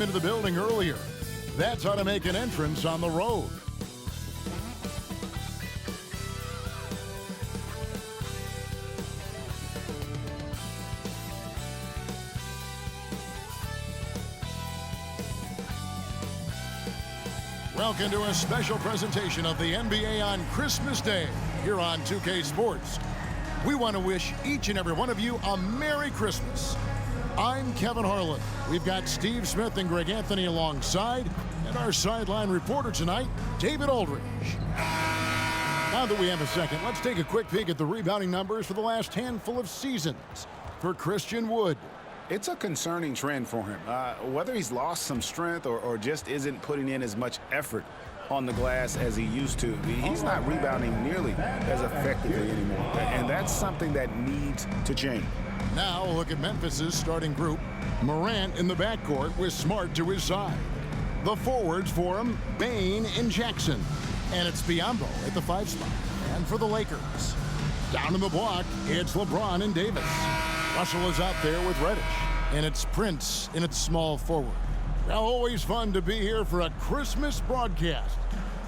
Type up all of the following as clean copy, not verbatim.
came into the building earlier. That's how to make an entrance on the road. Welcome to a special presentation of the NBA on Christmas Day here on 2K Sports. We want to wish each and every one of you a Merry Christmas. I'm Kevin Harlan. We've got Steve Smith and Greg Anthony alongside, and our sideline reporter tonight, David Aldridge. Now that we have a second, let's take a quick peek at the rebounding numbers for the last handful of seasons for Christian Wood. It's a concerning trend for him. Whether he's lost some strength or just isn't putting in as much effort on the glass as he used to, he's not rebounding nearly as effectively anymore. And that's something that needs to change. Now look at Memphis's starting group. Morant in the backcourt with Smart to his side. The forwards for him, Bane and Jackson. And it's Biyombo at the 5 spot. And for the Lakers, down in the block, it's LeBron and Davis. Russell is out there with Reddish, and it's Prince in its small forward. Now, always fun to be here for a Christmas broadcast.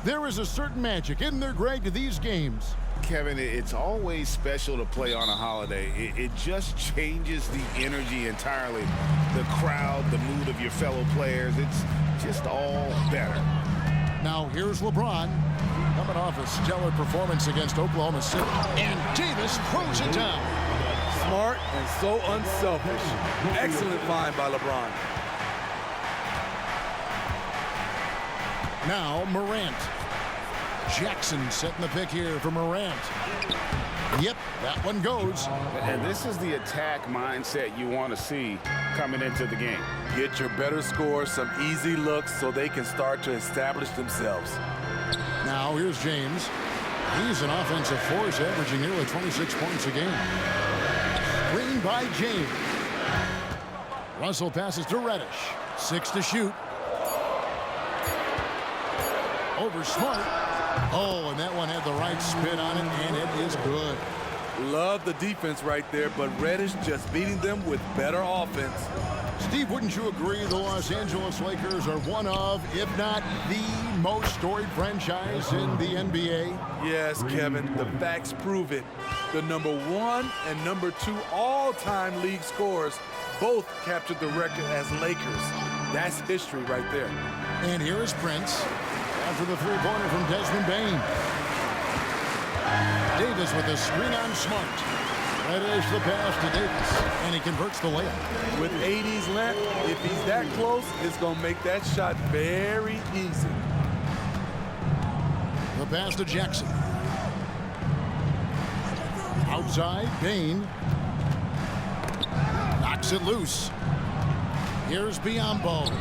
There is a certain magic, isn't there, Greg, to these games? Kevin, it's always special to play on a holiday. It just changes the energy entirely. The crowd, the mood of your fellow players, it's just all better. Now, here's LeBron, coming off a stellar performance against Oklahoma City. And Davis throws it down. Smart and so unselfish. Excellent find by LeBron. Now Morant. Jackson setting the pick here for Morant. Yep, that one goes. And this is the attack mindset you want to see coming into the game. Get your better scores, some easy looks so they can start to establish themselves. Now here's James. He's an offensive force averaging nearly 26 points a game. Screen by James. Russell passes to Reddish. 6 to shoot. Over Smart. Oh, and that one had the right spin on it, and it is good. Love the defense right there, but Reddish just beating them with better offense. Steve, wouldn't you agree the Los Angeles Lakers are one of, if not the most storied franchise in the NBA? Yes, Kevin, the facts prove it. The #1 and #2 all-time league scorers both captured the record as Lakers. That's history right there. And here is Prince after the three-pointer from Desmond Bane. Davis with a screen on Smart. Reddish the pass to Davis, and he converts the layup. With 80's length, if he's that close, it's going to make that shot very easy. The pass to Jackson. Outside, Bane. Knocks it loose. Here's Biyombo.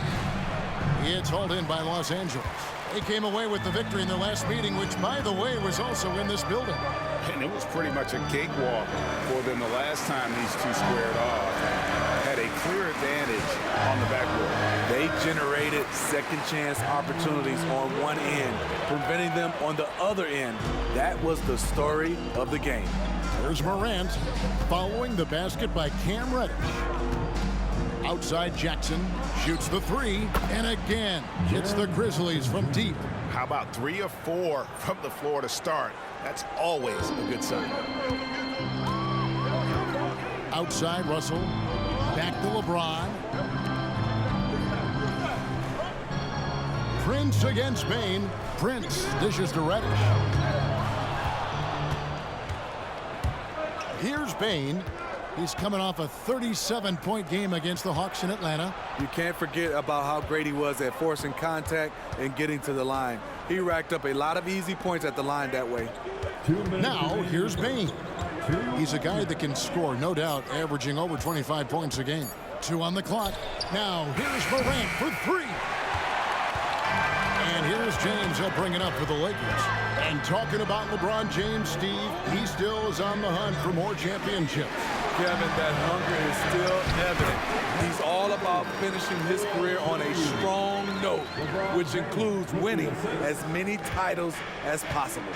It's hauled in by Los Angeles. They came away with the victory in their last meeting, which, by the way, was also in this building. And it was pretty much a cakewalk for them the last time these two squared off. Had a clear advantage on the backboard. They generated second chance opportunities on one end, preventing them on the other end. That was the story of the game. There's Morant following the basket by Cam Reddish. Outside, Jackson shoots the 3, and again hits the Grizzlies from deep. How about 3 or 4 from the floor to start? That's always a good sign. Outside, Russell. Back to LeBron. Prince against Bane. Prince dishes to Reddish. Here's Bane. He's coming off a 37-point game against the Hawks in Atlanta. You can't forget about how great he was at forcing contact and getting to the line. He racked up a lot of easy points at the line that way. Now, here's Bane. He's a guy that can score, no doubt, averaging over 25 points a game. 2 on the clock. Now, here's Morant for 3. And here's James. He'll bring it up for the Lakers. And talking about LeBron James, Steve, he still is on the hunt for more championships. Kevin, that hunger is still evident. He's all about finishing his career on a strong note, which includes winning as many titles as possible.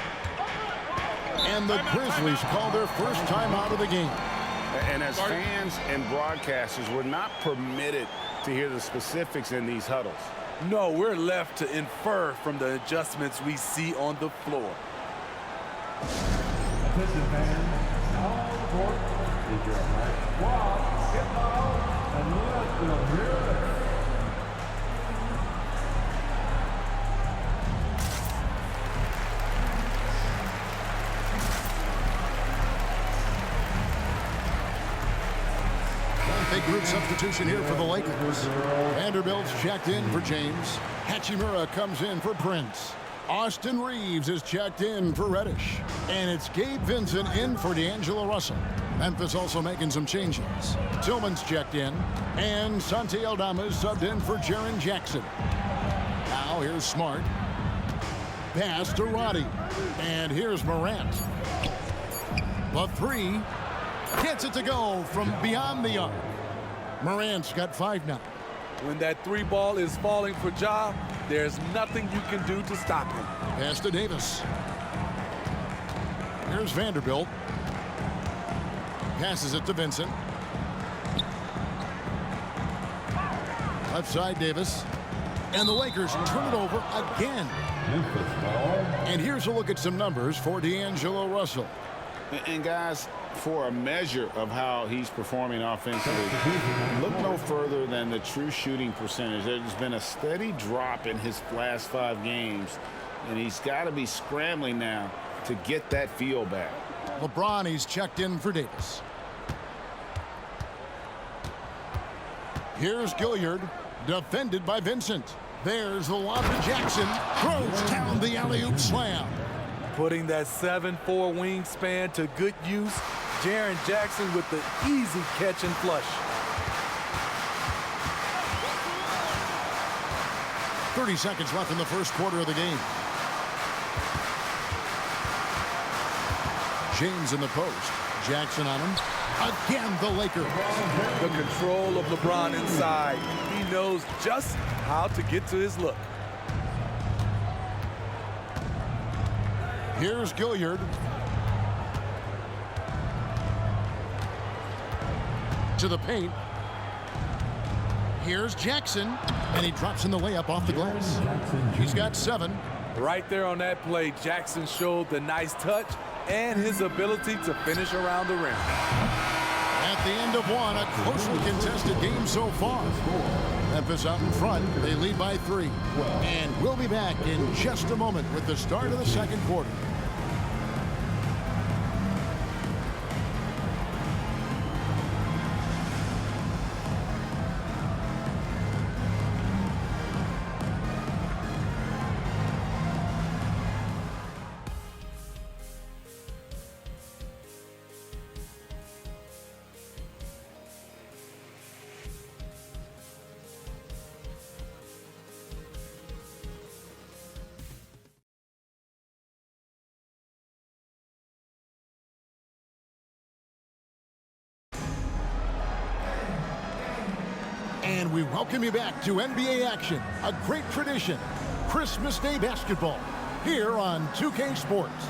And the Grizzlies call their first time out of the game. And as fans and broadcasters, we're not permitted to hear the specifics in these huddles. No, we're left to infer from the adjustments we see on the floor. Attention fans, all on the court is your right squad, get loud, and let them hear it. Big group substitution here for the Lakers. Vanderbilt's checked in for James. Hachimura comes in for Prince. Austin Reeves is checked in for Reddish. And it's Gabe Vincent in for D'Angelo Russell. Memphis also making some changes. Tillman's checked in. And Santi Aldama is subbed in for Jaren Jackson. Now here's Smart. Pass to Roddy. And here's Morant. The three. Gets it to go from beyond the arc. Morant's got 5 now. When that three ball is falling for Ja, there's nothing you can do to stop him. Pass to Davis. Here's Vanderbilt. Passes it to Vincent. Left side Davis. And the Lakers turn it over again. Memphis ball. And here's a look at some numbers for D'Angelo Russell. And guys, for a measure of how he's performing offensively, look no further than the true shooting percentage. There's been a steady drop in his last 5 games, and he's got to be scrambling now to get that feel back. LeBron, he's checked in for Davis. Here's Gilliard, defended by Vincent. There's the lob to Jackson. Throws down the alley-oop slam. Putting that 7'4" wingspan to good use. Jaren Jackson with the easy catch and flush. 30 seconds left in the first quarter of the game. James in the post. Jackson on him. Again, the Lakers. The control of LeBron inside. He knows just how to get to his look. Here's Gilliard. To the paint. Here's Jackson. And he drops in the layup off the glass. He's got 7. Right there on that play, Jackson showed the nice touch and his ability to finish around the rim. At the end of one, a closely contested game so far. Memphis out in front. They lead by 3. And we'll be back in just a moment with the start of the second quarter. And we welcome you back to NBA action, a great tradition, Christmas Day basketball, here on 2K Sports.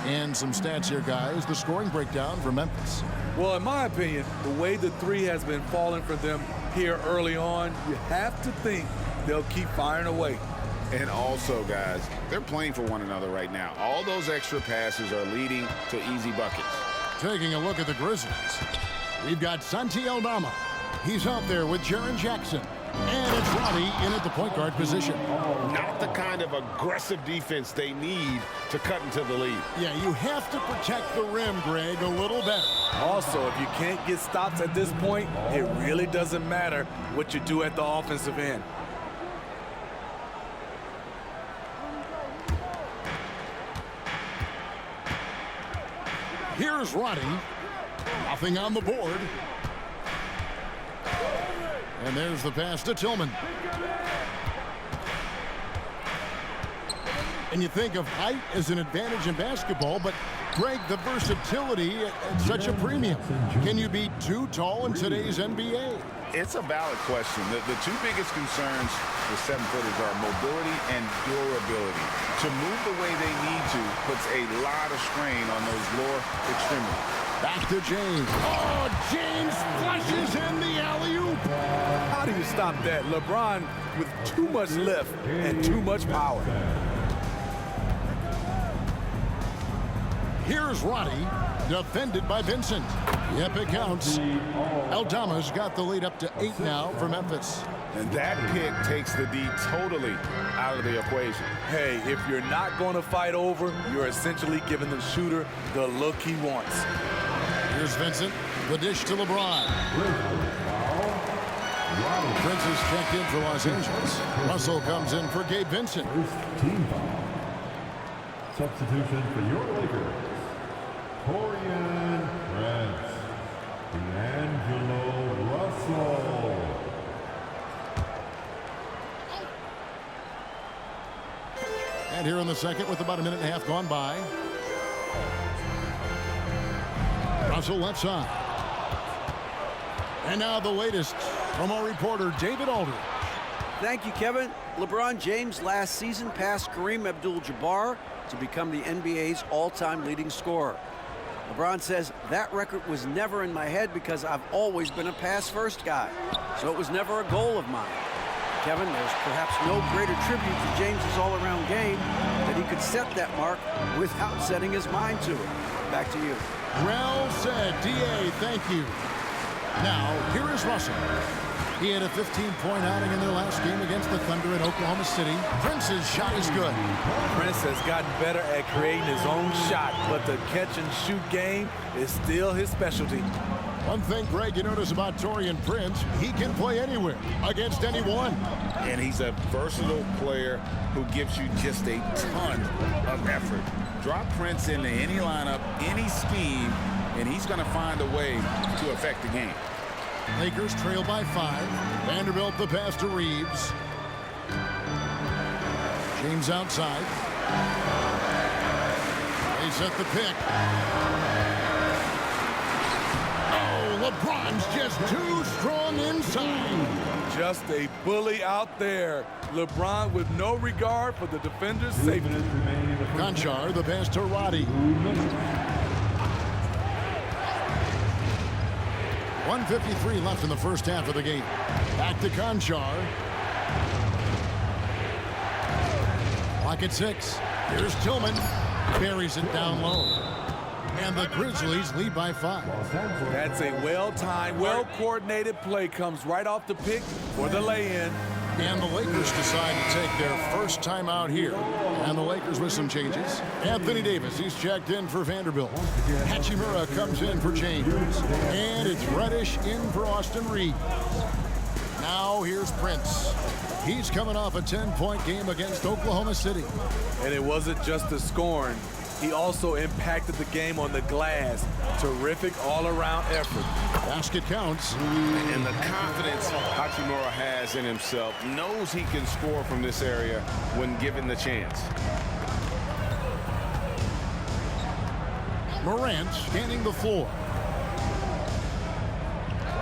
And some stats here, guys. The scoring breakdown for Memphis. Well, in my opinion, the way the three has been falling for them here early on, you have to think they'll keep firing away. And also, guys, they're playing for one another right now. All those extra passes are leading to easy buckets. Taking a look at the Grizzlies, we've got Santi Aldama. He's out there with Jaren Jackson. And it's Roddy in at the point guard position. Not the kind of aggressive defense they need to cut into the lead. Yeah, you have to protect the rim, Greg, a little better. Also, if you can't get stops at this point, it really doesn't matter what you do at the offensive end. Here's Roddy. Nothing on the board. And there's the pass to Tillman. And you think of height as an advantage in basketball, but Greg, the versatility at such a premium. Can you be too tall in today's NBA? It's a valid question. The two biggest concerns with 7-footers are mobility and durability. To move the way they need to puts a lot of strain on those lower extremities. Back to James. Oh, James flushes in the alley-oop. How do you stop that? LeBron with too much lift and too much power. Here's Roddy, defended by Vincent. Yep, it counts. Aldama's got the lead up to 8 now for Memphis. And that pick takes the D totally out of the equation. Hey, if you're not going to fight over, you're essentially giving the shooter the look he wants. Here's Vincent, the dish to LeBron. Prince is checked in for Los Angeles. Russell comes in for Gabe Vincent. Team foul. Substitution for your Lakers. Torian Prince. D'Angelo Russell. And here in the second with about a minute and a half gone by. Russell left side. And now the latest from our reporter, David Aldridge. Thank you, Kevin. LeBron James last season passed Kareem Abdul-Jabbar to become the NBA's all-time leading scorer. LeBron says that record was never in my head because I've always been a pass-first guy, so it was never a goal of mine. Kevin, there's perhaps no greater tribute to James's all-around game that he could set that mark without setting his mind to it. Back to you. Well said, D.A., thank you. Now, here is Russell. He had a 15-point outing in their last game against the Thunder in Oklahoma City. Prince's shot is good. Prince has gotten better at creating his own shot, but the catch-and-shoot game is still his specialty. One thing, Greg, you notice about Torian Prince, he can play anywhere, against anyone. And he's a versatile player who gives you just a ton of effort. Drop Prince into any lineup, any scheme, and he's going to find a way to affect the game. Lakers trail by 5. Vanderbilt the pass to Reeves. James outside. They set the pick. Oh, LeBron's just too strong inside. Just a bully out there. LeBron with no regard for the defender's safety. Conchar the pass to Roddy. 1:53 left in the first half of the game. Back to Conchar. Clock at 6. Here's Tillman. Buries it down low. And the Grizzlies lead by 5. That's a well-timed, well-coordinated play. Comes right off the pick for the lay-in. And the Lakers decide to take their first time out here. And the Lakers with some changes. Anthony Davis, he's checked in for Vanderbilt. Hachimura comes in for James. And it's Reddish in for Austin Reeves. Now here's Prince. He's coming off a 10-point game against Oklahoma City. And it wasn't just the scoring. He also impacted the game on the glass. Terrific all-around effort. Basket counts. And the confidence Hachimura has in himself, knows he can score from this area when given the chance. Morant scanning the floor.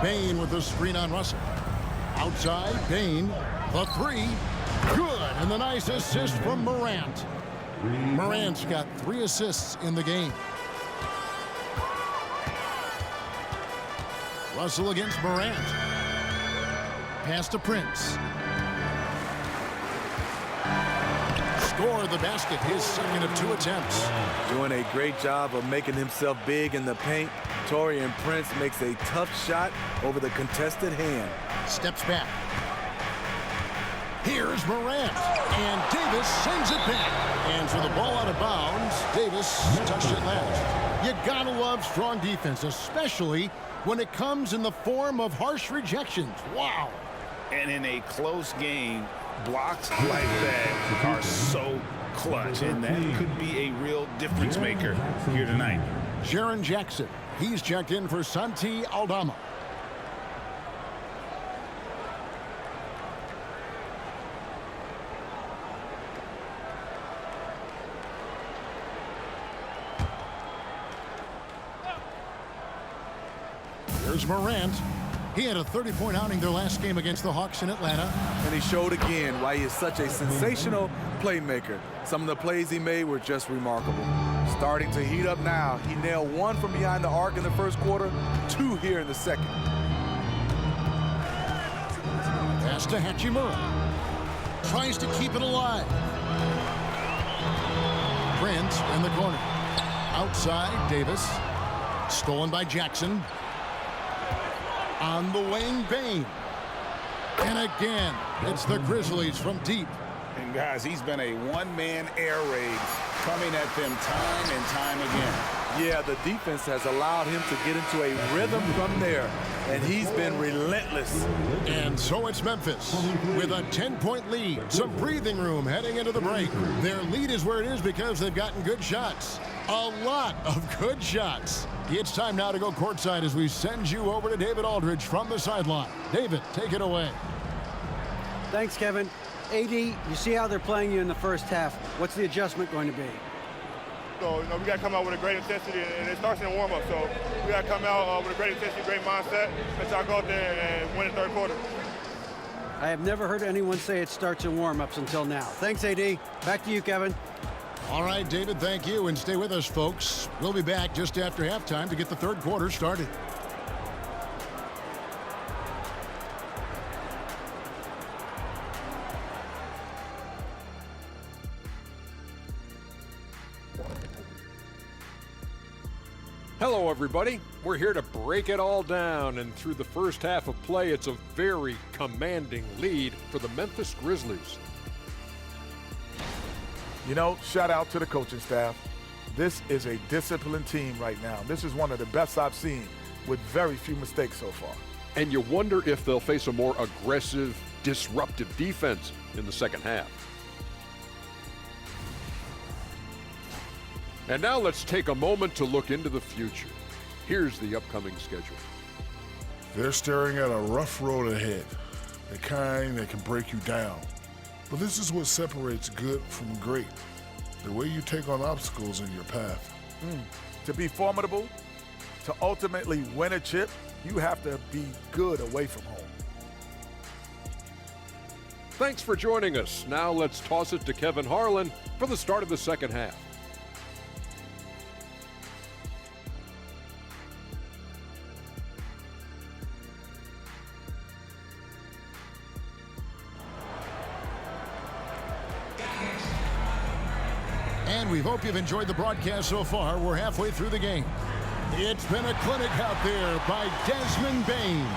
Bain with the screen on Russell. Outside, Bain, the 3. Good, and the nice assist from Morant. Morant's got 3 assists in the game. Russell against Morant. Pass to Prince. Score the basket, his second of 2 attempts. Doing a great job of making himself big in the paint. Torian Prince makes a tough shot over the contested hand. Steps back. Here's Morant. And Davis sends it back. And for the ball out of bounds, Davis touched it last. You gotta love strong defense, especially when it comes in the form of harsh rejections. Wow. And in a close game, blocks like that are so clutch, and that could be a real difference maker here tonight. Jaren Jackson, he's checked in for Santi Aldama. Here's Morant. He had a 30-point outing their last game against the Hawks in Atlanta. And he showed again why he is such a sensational playmaker. Some of the plays he made were just remarkable. Starting to heat up now. He nailed 1 from behind the arc in the first quarter, 2 here in the second. Pass to Hachimura. Tries to keep it alive. Prince in the corner. Outside, Davis. Stolen by Jackson. On the wing, Bane. And again, it's the Grizzlies from deep. And guys, he's been a one-man air raid coming at them time and time again. Yeah, the defense has allowed him to get into a rhythm from there, and he's been relentless. And so it's Memphis with a 10-point lead. Some breathing room heading into the break. Their lead is where it is because they've gotten good shots. A lot of good shots. It's time now to go courtside as we send you over to David Aldridge from the sideline. David, take it away. Thanks, Kevin. AD, you see how they're playing you in the first half. What's the adjustment going to be? So, we got to come out with a great intensity, and it starts in the warm-up. So we got to come out with a great intensity, great mindset, and try to go out there and win the third quarter. I have never heard anyone say it starts in warm-ups until now. Thanks, AD. Back to you, Kevin. All right, David, thank you, and stay with us, folks. We'll be back just after halftime to get the third quarter started. Hello, everybody. We're here to break it all down, and through the first half of play, it's a very commanding lead for the Memphis Grizzlies. You know, shout out to the coaching staff. This is a disciplined team right now. This is one of the best I've seen with very few mistakes so far. And you wonder if they'll face a more aggressive, disruptive defense in the second half. And now let's take a moment to look into the future. Here's the upcoming schedule. They're staring at a rough road ahead, the kind that can break you down. But this is what separates good from great, the way you take on obstacles in your path. To be formidable, to ultimately win a chip, you have to be good away from home. Thanks for joining us. Now let's toss it to Kevin Harlan for the start of the second half. And we hope you've enjoyed the broadcast so far. We're halfway through the game. It's been a clinic out there by Desmond Bane.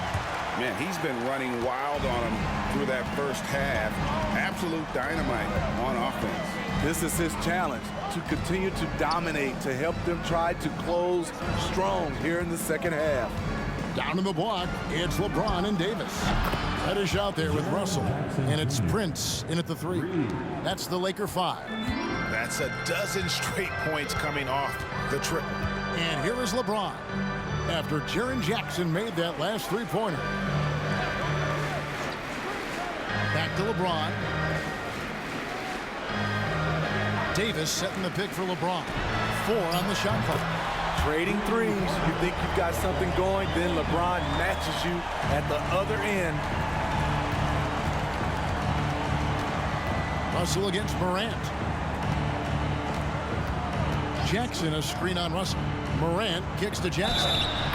Man, he's been running wild on him through that first half. Absolute dynamite on offense. This is his challenge, to continue to dominate, to help them try to close strong here in the second half. Down in the block, it's LeBron and Davis. Reddish out there with Russell. And it's Prince in at the 3. That's the Laker 5. That's a dozen straight points coming off the triple. And here is LeBron after Jaren Jackson made that last three-pointer. Back to LeBron. Davis setting the pick for LeBron. 4 on the shot clock. Trading threes. You think you've got something going, then LeBron matches you at the other end. Russell against Morant. Jackson, a screen on Russell. Morant kicks to Jackson.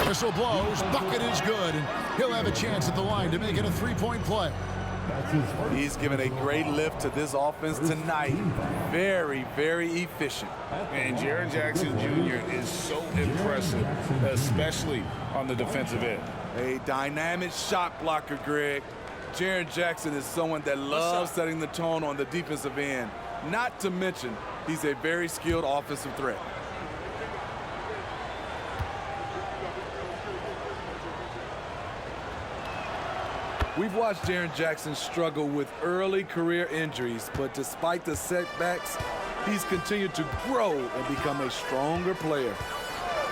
Whistle blows. Bucket is good, and he'll have a chance at the line to make it a three-point play. He's given a great lift to this offense tonight. Very, very efficient. And Jaren Jackson Jr. is so impressive, especially on the defensive end. A dynamic shot blocker, Greg. Jaren Jackson is someone that loves setting the tone on the defensive end. Not to mention, he's a very skilled offensive threat. We've watched Jaren Jackson struggle with early career injuries, but despite the setbacks, he's continued to grow and become a stronger player.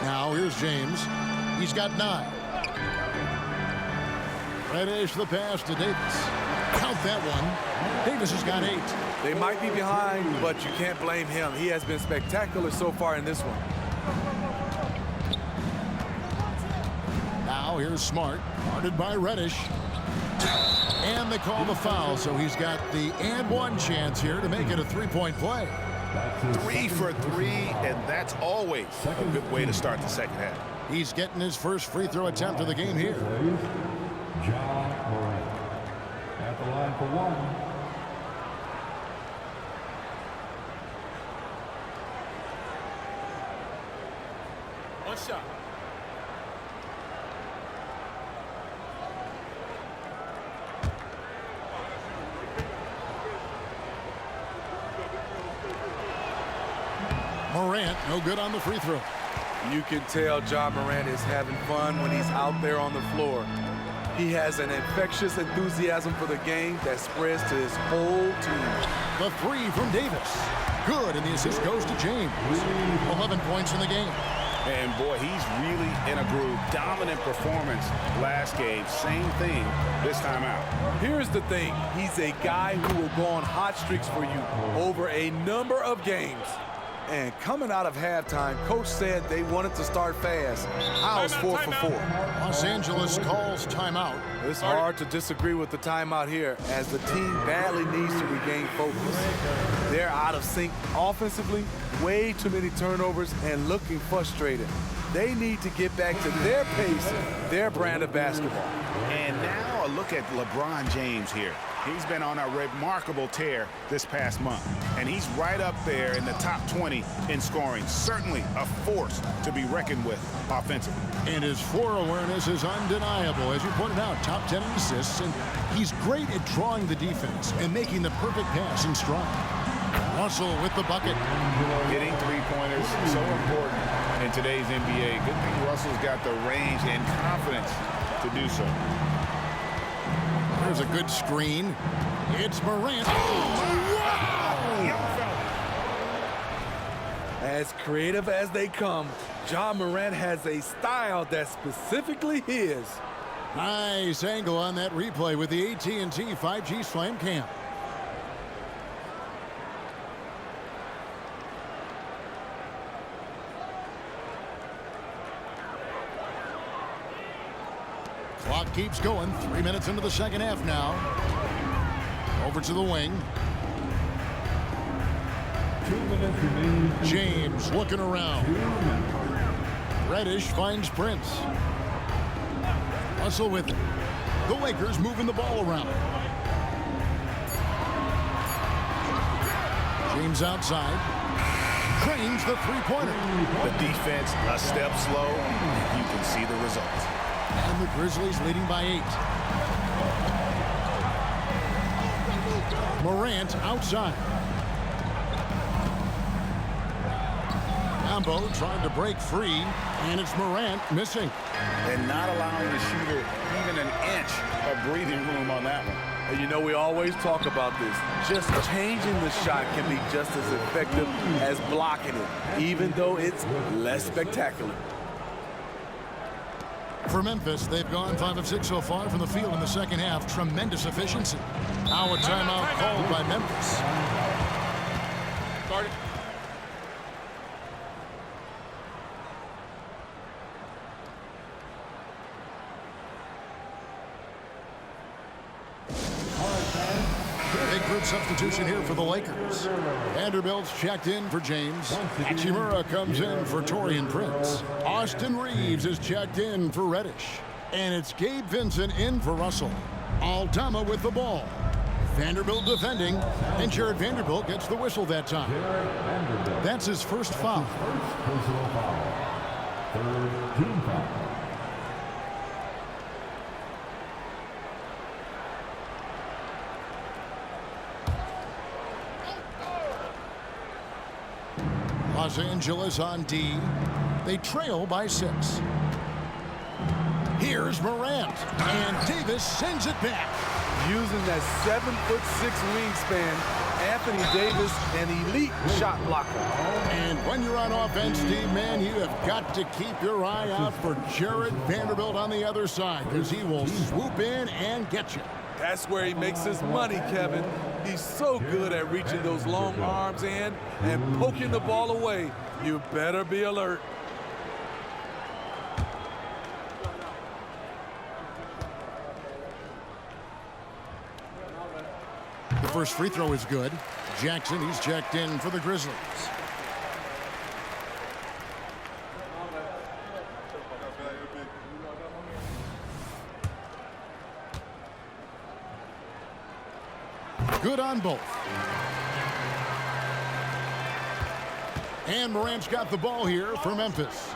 Now here's James. He's got 9. Reddish the pass to Davis. Count that one. Davis has got 8. They might be behind, but you can't blame him. He has been spectacular so far in this one. Now here's Smart, guarded by Reddish. And they call the foul, so he's got the and one chance here to make it a three-point play. 3 for 3, and that's always a good way to start the second half. He's getting his first free throw attempt of the game here. John Morant at the line for one. One shot. Morant, no good on the free throw. You can tell John Morant is having fun when he's out there on the floor. He has an infectious enthusiasm for the game that spreads to his whole team. The three from Davis. Good, and the assist goes to James. 11 points in the game. And boy, he's really in a groove. Dominant performance last game. Same thing this time out. Here's the thing. He's a guy who will go on hot streaks for you over a number of games. And coming out of halftime, Coach said they wanted to start fast. I was 4 for 4. Los Angeles calls timeout. It's hard to disagree with the timeout here, as the team badly needs to regain focus. They're out of sync offensively, way too many turnovers, and looking frustrated. They need to get back to their pace, their brand of basketball. And now a look at LeBron James here. He's been on a remarkable tear this past month, and he's right up there in the top 20 in scoring. Certainly a force to be reckoned with offensively. And his floor awareness is undeniable. As you pointed out, top 10 in assists, and he's great at drawing the defense and making the perfect pass in stride. Russell with the bucket. Hitting three-pointers, so important in today's NBA. Good thing Russell's got the range and confidence to do so. There's a good screen. It's Morant. As creative as they come, John Morant has a style that's specifically his. Nice angle on that replay with the AT&T 5G Slam Cam. Clock keeps going. 3 minutes into the second half now. Over to the wing. 2 minutes remaining. James looking around. Reddish finds Prince. Russell with it. The Lakers moving the ball around. James outside. Cranes the three-pointer. The defense a step slow. You can see the results. And the Grizzlies leading by 8. Morant outside. Mambo trying to break free, and it's Morant missing. And not allowing the shooter even an inch of breathing room on that one. And you know, we always talk about this. Just changing the shot can be just as effective as blocking it, even though it's less spectacular. For Memphis, they've gone 5 of 6 so far from the field in the second half. Tremendous efficiency. Now a timeout called by Memphis. Started. Big group substitution here for the Lakers. Vanderbilt's checked in for James. Hachimura comes in for Taurean Prince. Austin Reeves is checked in for Reddish. And it's Gabe Vincent in for Russell. Aldama with the ball. Vanderbilt defending, and Jared Vanderbilt gets the whistle that time. That's his first foul. Personal foul. Third team foul. Los Angeles on D. They trail by 6. Here's Morant, and Davis sends it back. Using that 7'6" wingspan, Anthony Davis, an elite shot blocker. And when you're on offense, Steve, man, you have got to keep your eye out for Jared Vanderbilt on the other side, because he will swoop in and get you. That's where he makes his money, Kevin. He's so good at reaching those long arms in and poking the ball away. You better be alert. The first free throw is good. Jackson, he's checked in for the Grizzlies. Good on both. And Morant's got the ball here for Memphis.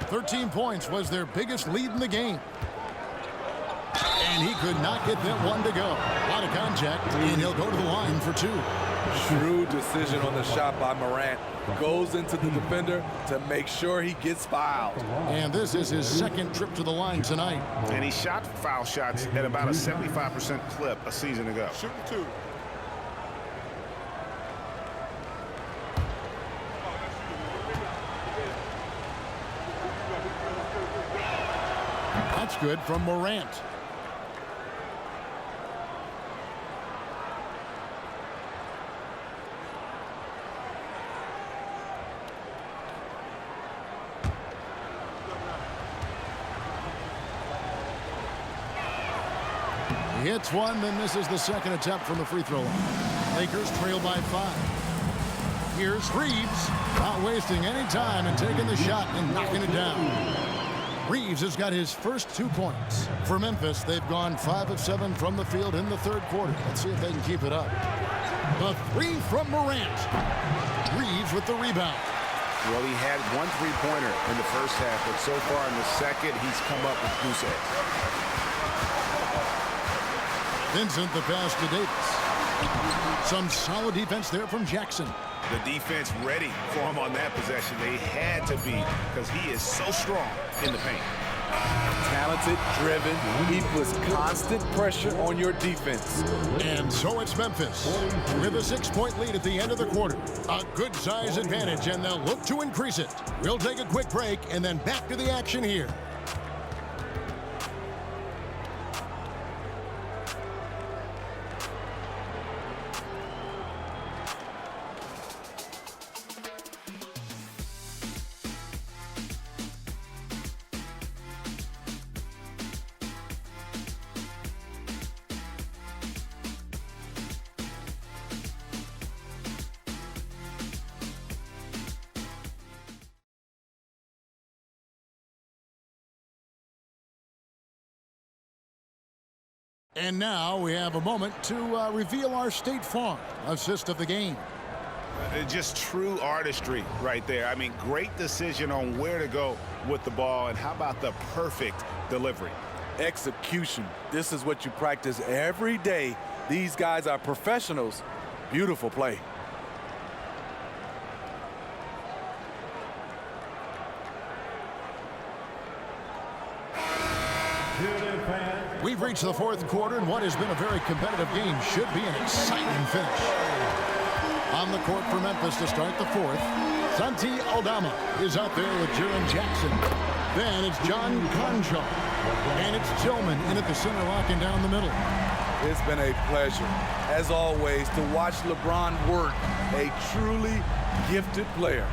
13 points was their biggest lead in the game. And he could not get that one to go. A lot of contact, and he'll go to the line for two. Shrewd decision on the shot by Morant. Goes into the defender to make sure he gets fouled. And this is his second trip to the line tonight. And he shot foul shots at about a 75% clip a season ago. Shooting two. That's good from Morant. He hits one, then misses the second attempt from the free throw line. Lakers trail by 5. Here's Reeves, not wasting any time and taking the shot and knocking it down. Reeves has got his first 2 points. For Memphis, they've gone 5 of 7 from the field in the third quarter. Let's see if they can keep it up. The three from Morant. Reeves with the rebound. Well, he had 1 3-pointer in the first half, but so far in the second, he's come up with goose eggs. Vincent the pass to Davis. Some solid defense there from Jackson. The defense ready for him on that possession. They had to be, because he is so strong in the paint. Talented, driven. He puts constant pressure on your defense. And so it's Memphis with a 6-point lead at the end of the quarter. A good size advantage, and they'll look to increase it. We'll take a quick break and then back to the action here. And now we have a moment to reveal our State Farm assist of the game. Just true artistry right there. I mean, great decision on where to go with the ball, and how about the perfect delivery? Execution. This is what you practice every day. These guys are professionals. Beautiful play. We've reached the fourth quarter, and what has been a very competitive game should be an exciting finish. On the court for Memphis to start the fourth, Santi Aldama is out there with Jaren Jackson. Then it's John Concho, and it's Tillman in at the center, locking down the middle. It's been a pleasure, as always, to watch LeBron work. A truly gifted player.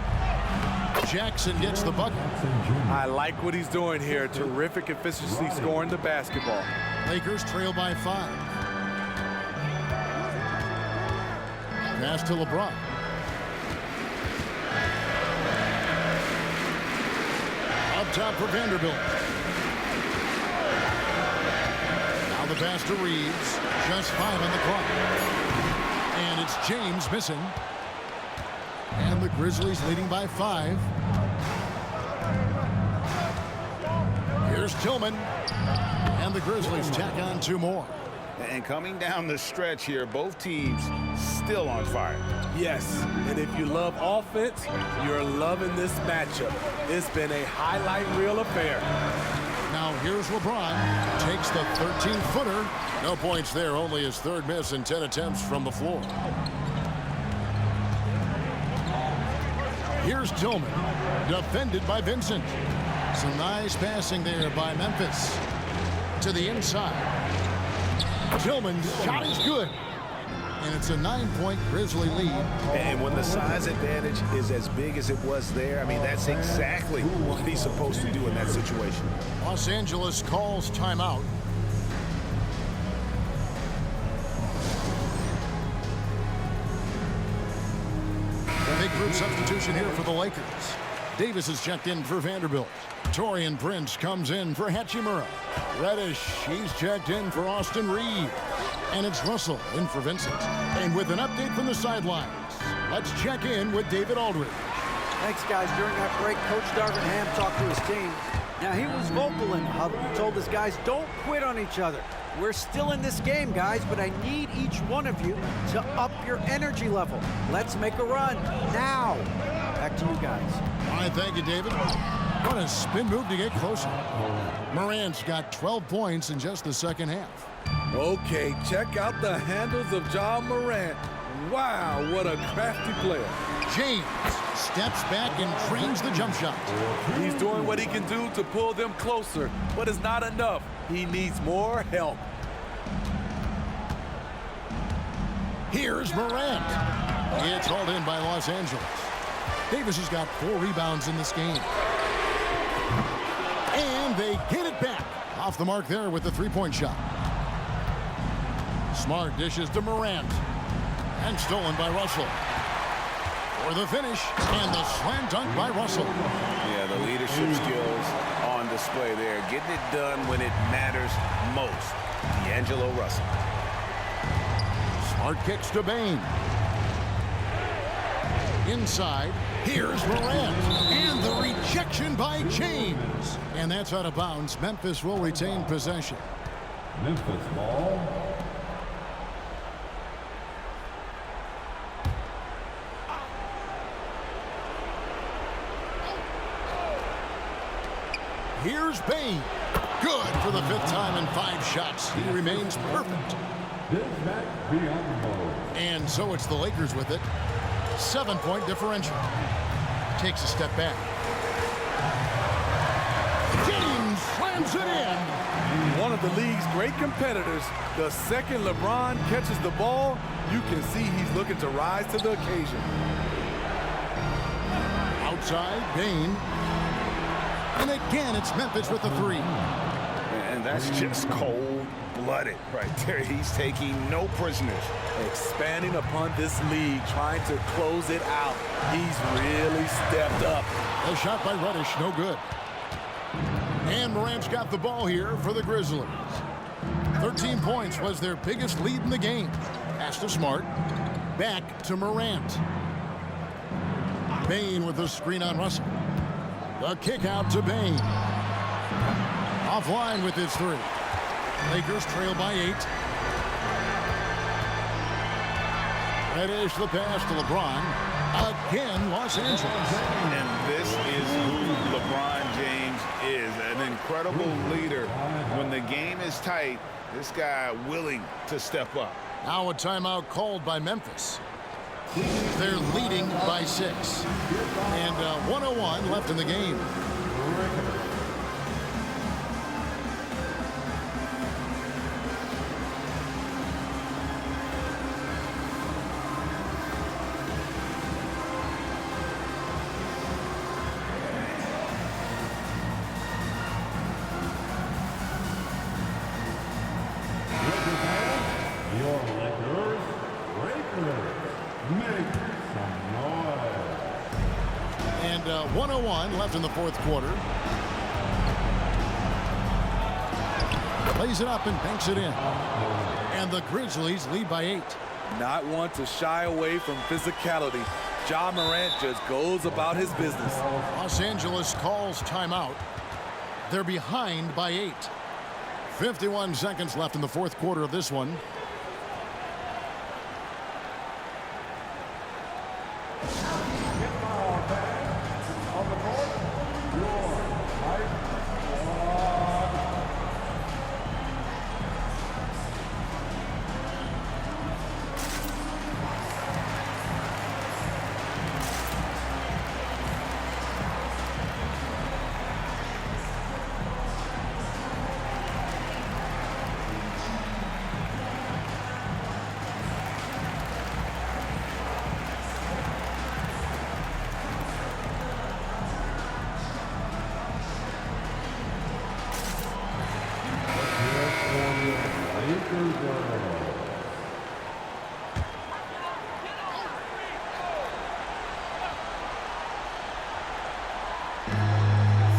Jackson gets the bucket. I like what he's doing here. Terrific efficiency scoring the basketball. Lakers trail by 5. Pass to LeBron. Up top for Vanderbilt. Now the pass to Reeves. Just 5 on the clock. And it's James missing. And the Grizzlies leading by 5. Here's Tillman. And the Grizzlies tack on 2 more. And coming down the stretch here, both teams still on fire. Yes, and if you love offense, you're loving this matchup. It's been a highlight reel affair. Now here's LeBron. Takes the 13-footer. No points there, only his 3rd miss in 10 attempts from the floor. Here's Tillman, defended by Vincent. Some nice passing there by Memphis. To the inside. Tillman's shot is good. And it's a 9-point Grizzly lead. And when the size advantage is as big as it was there, I mean, that's exactly what he's supposed to do in that situation. Los Angeles calls timeout. group substitution here for the Lakers. Davis is checked in for Vanderbilt. Torian Prince comes in for Hachimura. Reddish, he's checked in for Austin Reed. And it's Russell in for Vincent. And with an update from the sidelines, let's check in with David Aldridge. Thanks, guys. During that break, Coach Darvin Ham talked to his team. Now, he was vocal in the huddle. He told his guys, don't quit on each other. We're still in this game, guys, but I need each one of you to up your energy level. Let's make a run now. Back to you guys. All right, thank you, David. What a spin move to get closer. Morant's got 12 points in just the second half. Okay, check out the handles of Ja Morant. Wow, what a crafty player. James steps back and trains the jump shot. He's doing what he can do to pull them closer, but it's not enough. He needs more help. Here's Morant. It's hauled in by Los Angeles. Davis has got 4 rebounds in this game. And they get it back. Off the mark there with the three-point shot. Smart dishes to Morant. And stolen by Russell. For the finish, and the slam dunk by Russell. Yeah, the leadership skills on display there. Getting it done when it matters most. D'Angelo Russell. Smart kicks to Bane. Inside, here's Morant. And the rejection by James. And that's out of bounds. Memphis will retain possession. Memphis ball. Here's Bane. Good for the 5th time in 5 shots. He remains perfect. And so it's the Lakers with it. 7-point differential. Takes a step back. James slams it in. One of the league's great competitors. The second LeBron catches the ball, you can see he's looking to rise to the occasion. Outside, Bane. And again, it's Memphis with the 3. And that's just cold-blooded right there. He's taking no prisoners. Expanding upon this league, trying to close it out. He's really stepped up. A shot by Reddish, no good. And Morant's got the ball here for the Grizzlies. 13 points was their biggest lead in the game. Pass to Smart. Back to Morant. Bane with the screen on Russell. The kick out to Bane. Offline with his 3. Lakers trail by 8. Reddish the pass to LeBron. Again, Los Angeles. And this is who LeBron James is. An incredible leader. When the game is tight, this guy willing to step up. Now a timeout called by Memphis. They're leading by 6. And 1:01 left in the game. Your Lakers, make some noise. And 1:01 left in the 4th quarter. Plays it up and banks it in. And the Grizzlies lead by 8. Not want to shy away from physicality. Ja Morant just goes about his business. Los Angeles calls timeout. They're behind by 8. 51 seconds left in the 4th quarter of this one.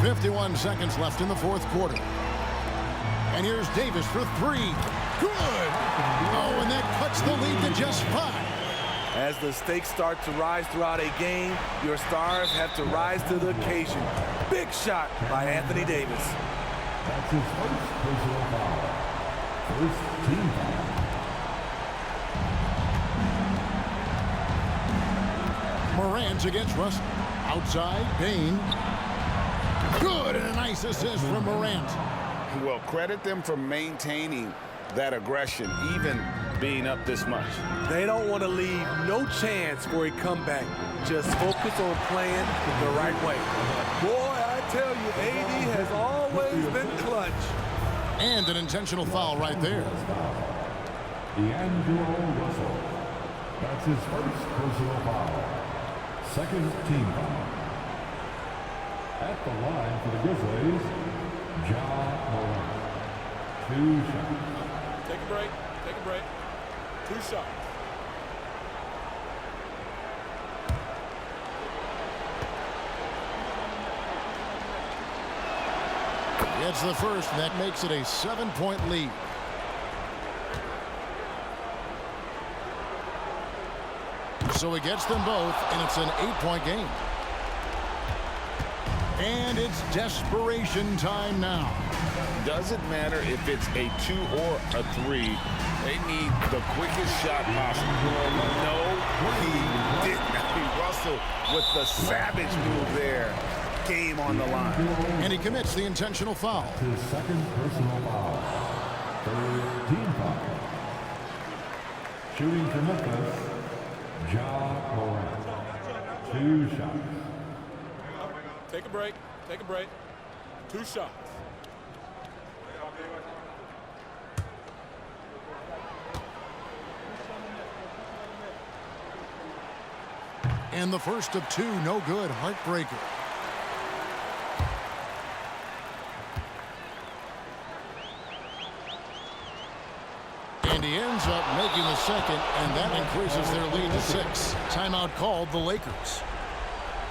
51 seconds left in the fourth quarter. And here's Davis for three. Good! Oh, and that cuts the lead to just 5. As the stakes start to rise throughout a game, your stars have to rise to the occasion. Big shot by Anthony Davis. That's his first personal foul. First team foul. Morant's against Russell. Outside, Bain. Good, and a nice assist from Morant. Well, credit them for maintaining that aggression, even being up this much. They don't want to leave no chance for a comeback. Just focus on playing the right way. Boy, I tell you, AD has always been clutch. And an intentional foul right there. D'Angelo Russell. That's his first personal foul. Second team foul. At the line for the Grizzlies, Ja Morant. 2 shots. Take a break. Take a break. 2 shots. Gets the first, and that makes it a 7-point lead. So he gets them both, and it's an 8-point game. And it's desperation time now. Doesn't matter if it's a 2 or a 3. They need the quickest shot possible. No, he didn't. Russell with the savage move there. Game on the line. And he commits the intentional foul. His second personal foul. Third team foul. Shooting for Memphis, Ja Morant. 2 shots. Take a break. Take a break. 2 shots. And the first of 2, no good. Heartbreaker. And he ends up making the second, and that increases their lead to 6. Timeout called the Lakers.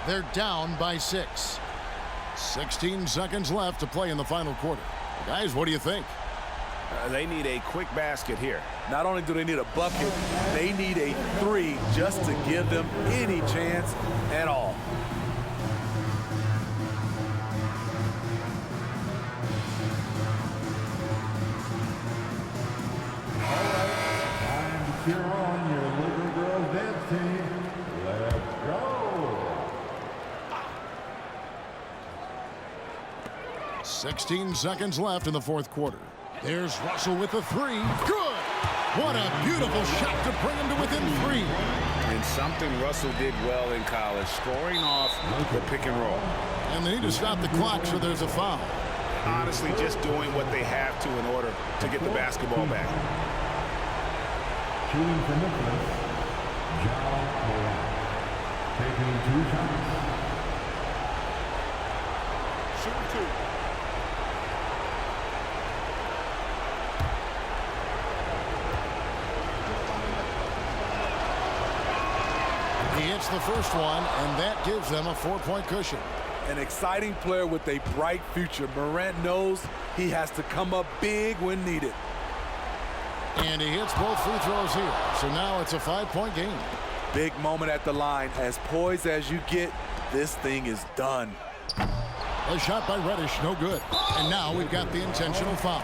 They're down by 6. 16 seconds left to play in the final quarter. Guys, what do you think? They need a quick basket here. Not only do they need a bucket, they need a 3 just to give them any chance at all. Time to cheer on your little girls dance team. Let's go. 16 seconds left in the fourth quarter. There's Russell with a 3. Good! What a beautiful shot to bring him to within 3. And something Russell did well in college, scoring off the pick and roll. And they need to stop the clock, so there's a foul. Honestly, just doing what they have to in order to get the basketball back. Shooting for Memphis, Ja Morant. Taking 2 shots. Shooting 2. He hits the first one, and that gives them a 4-point cushion. An exciting player with a bright future. Morant knows he has to come up big when needed. And he hits both free throws here. So now it's a 5-point game. Big moment at the line. As poised as you get, this thing is done. A shot by Reddish, no good. And now we've got the intentional foul.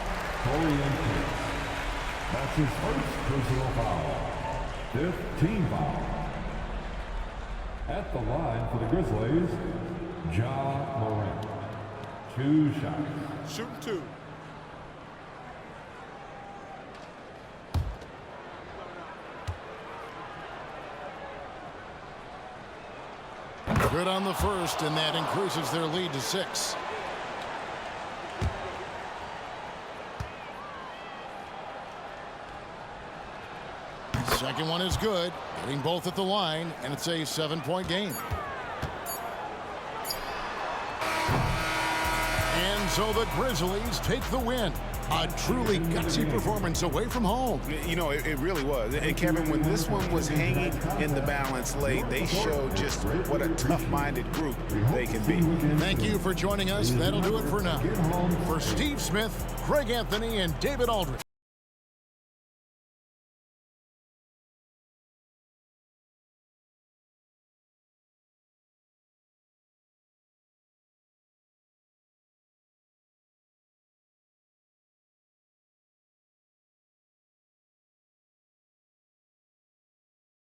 That's his first personal foul. 5th team foul. At the line for the Grizzlies, Ja Morant. 2 shots. Shooting 2. Good on the first, and that increases their lead to 6. Second one is good, getting both at the line, and it's a 7-point game. And so the Grizzlies take the win. A truly gutsy performance away from home. You know, it really was. And Kevin, when this one was hanging in the balance late, they showed just what a tough-minded group they can be. Thank you for joining us. That'll do it for now. For Steve Smith, Craig Anthony, and David Aldridge,